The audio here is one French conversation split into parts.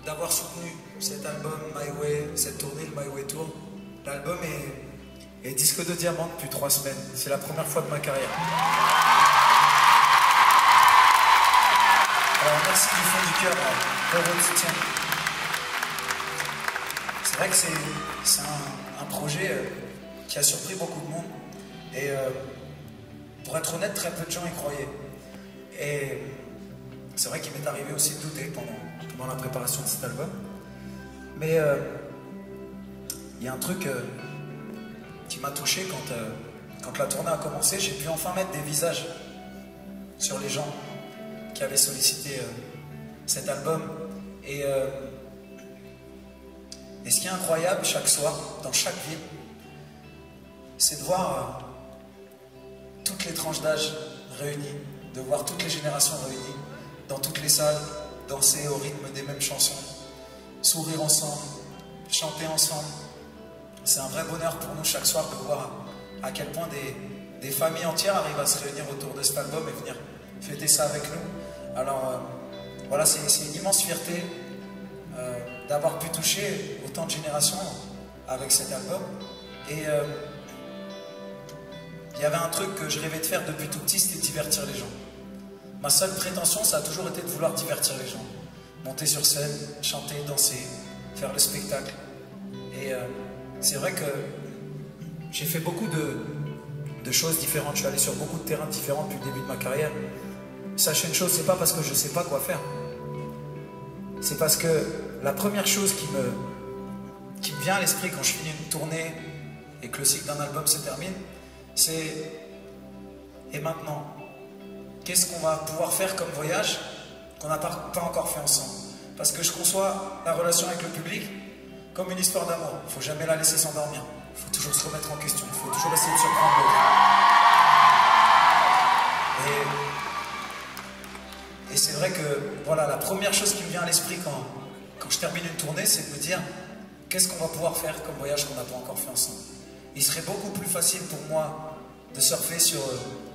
d'avoir soutenu cet album My Way, cette tournée, le My Way Tour. L'album est disque de diamant depuis 3 semaines. C'est la première fois de ma carrière. Alors merci du fond du cœur pour votre soutien. C'est vrai que c'est un projet qui a surpris beaucoup de monde. Et pour être honnête, très peu de gens y croyaient. Et c'est vrai qu'il m'est arrivé aussi de douter pendant la préparation de cet album. Mais il y a un truc qui m'a touché quand la tournée a commencé. J'ai pu enfin mettre des visages sur les gens qui avaient sollicité cet album. Et ce qui est incroyable chaque soir, dans chaque ville, c'est de voir toutes les tranches d'âge réunies, de voir toutes les générations réunies, dans toutes les salles, danser au rythme des mêmes chansons, sourire ensemble, chanter ensemble. C'est un vrai bonheur pour nous chaque soir de voir à quel point des familles entières arrivent à se réunir autour de cet album et venir fêter ça avec nous. Alors voilà, c'est une immense fierté d'avoir pu toucher autant de générations avec cet album. Et il y avait un truc que je rêvais de faire depuis tout petit, c'était divertir les gens. Ma seule prétention, ça a toujours été de vouloir divertir les gens. Monter sur scène, chanter, danser, faire le spectacle. Et c'est vrai que j'ai fait beaucoup de choses différentes. Je suis allé sur beaucoup de terrains différents depuis le début de ma carrière. Sachez une chose, c'est pas parce que je sais pas quoi faire. C'est parce que la première chose qui me vient à l'esprit quand je finis une tournée et que le cycle d'un album se termine, c'est « Et maintenant, qu'est-ce qu'on va pouvoir faire comme voyage qu'on n'a pas encore fait ensemble ?» Parce que je conçois la relation avec le public comme une histoire d'amour. Il ne faut jamais la laisser s'endormir. Il faut toujours se remettre en question. Il faut toujours essayer de surprendre l'autre. Et c'est vrai que voilà, la première chose qui me vient à l'esprit quand je termine une tournée, c'est de me dire qu'est-ce qu'on va pouvoir faire comme voyage qu'on n'a pas encore fait ensemble. Il serait beaucoup plus facile pour moi de surfer sur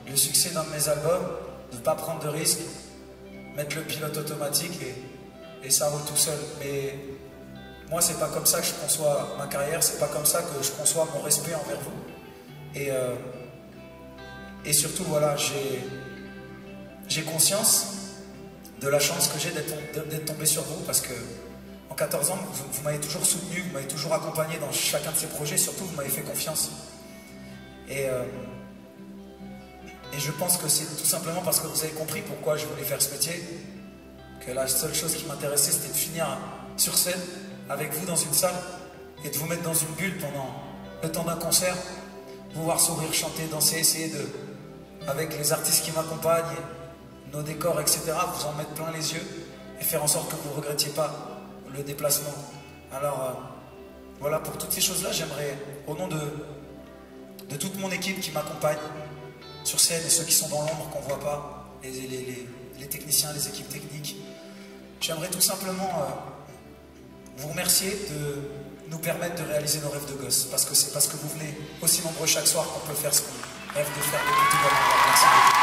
le succès d'un de mes albums, de ne pas prendre de risques, mettre le pilote automatique et ça roule tout seul. Mais moi, c'est pas comme ça que je conçois ma carrière, c'est pas comme ça que je conçois mon respect envers vous. Et surtout, voilà, j'ai conscience de la chance que j'ai d'être tombé sur vous, parce que en 14 ans, vous m'avez toujours soutenu, vous m'avez toujours accompagné dans chacun de ces projets, surtout vous m'avez fait confiance. Et je pense que c'est tout simplement parce que vous avez compris pourquoi je voulais faire ce métier, que la seule chose qui m'intéressait, c'était de finir sur scène avec vous dans une salle et de vous mettre dans une bulle pendant le temps d'un concert, vous voir sourire, chanter, danser, essayer avec les artistes qui m'accompagnent, nos décors, etc., vous en mettre plein les yeux et faire en sorte que vous ne regrettiez pas le déplacement. Alors voilà, pour toutes ces choses-là, j'aimerais, au nom de toute mon équipe qui m'accompagne sur scène et ceux qui sont dans l'ombre qu'on ne voit pas, les techniciens, les équipes techniques, j'aimerais tout simplement vous remercier de nous permettre de réaliser nos rêves de gosse, parce que c'est parce que vous venez aussi nombreux chaque soir qu'on peut faire ce qu'on rêve de faire depuis tout gamin. Merci beaucoup.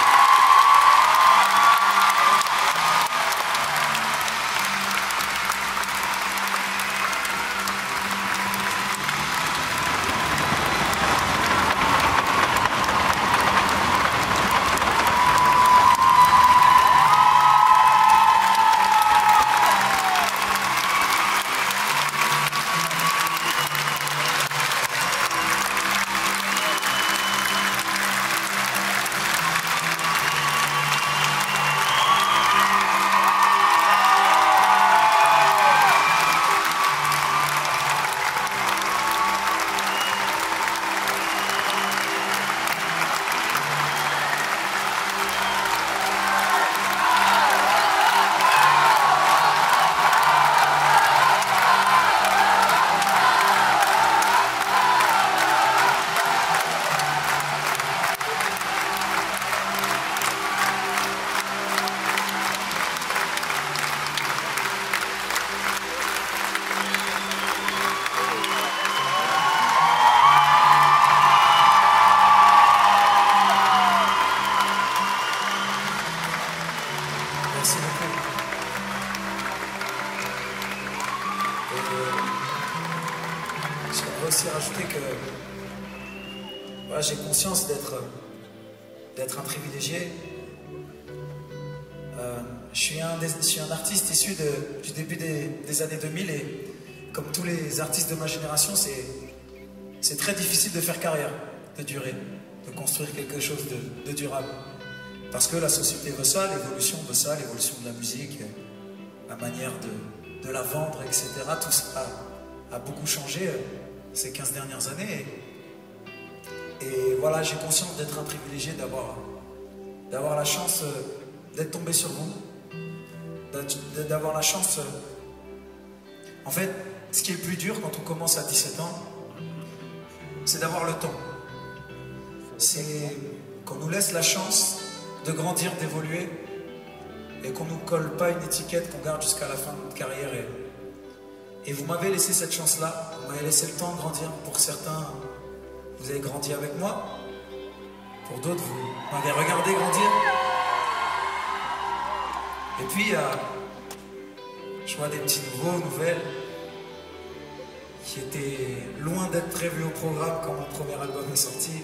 aussi rajouter que voilà, j'ai conscience d'être un privilégié. Je suis un artiste issu du début des années 2000 et comme tous les artistes de ma génération, c'est très difficile de faire carrière, de durer, de construire quelque chose de durable. Parce que la société veut ça, l'évolution veut ça, l'évolution de la musique, la manière de la vendre, etc. Tout ça a beaucoup changé ces 15 dernières années. Et voilà, j'ai conscience d'être un privilégié, d'avoir la chance d'être tombé sur vous, d'avoir la chance... En fait, ce qui est le plus dur quand on commence à 17 ans, c'est d'avoir le temps. C'est qu'on nous laisse la chance de grandir, d'évoluer, et qu'on ne nous colle pas une étiquette qu'on garde jusqu'à la fin de notre carrière. Et vous m'avez laissé cette chance-là, vous m'avez laissé le temps de grandir. Pour certains, vous avez grandi avec moi. Pour d'autres, vous m'avez regardé grandir. Et puis, je vois des petits nouveaux, nouvelles, qui étaient loin d'être prévus au programme quand mon premier album est sorti,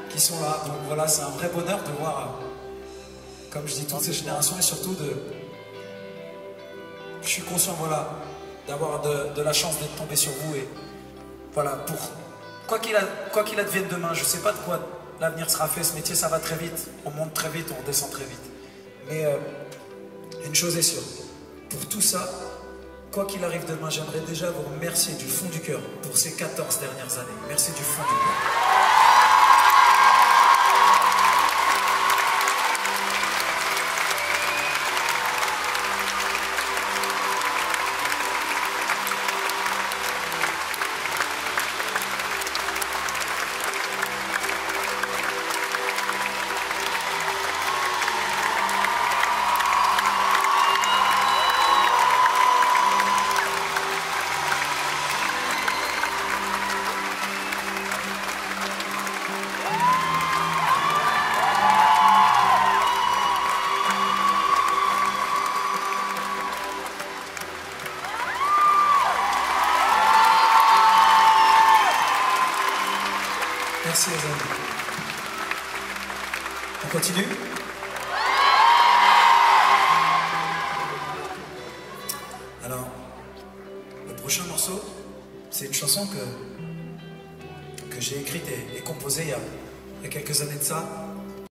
qui sont là. Donc voilà, c'est un vrai bonheur de voir, comme je dis, toutes ces générations et surtout je suis conscient, voilà, d'avoir de la chance d'être tombé sur vous et voilà, pour quoi qu'il advienne demain, je sais pas de quoi l'avenir sera fait. Ce métier, ça va très vite, on monte très vite, on descend très vite. Mais une chose est sûre, pour tout ça, quoi qu'il arrive demain, j'aimerais déjà vous remercier du fond du cœur pour ces 14 dernières années. Merci du fond du cœur. Merci les amis. On continue? Alors, le prochain morceau, c'est une chanson que j'ai écrite et composée il y a quelques années de ça.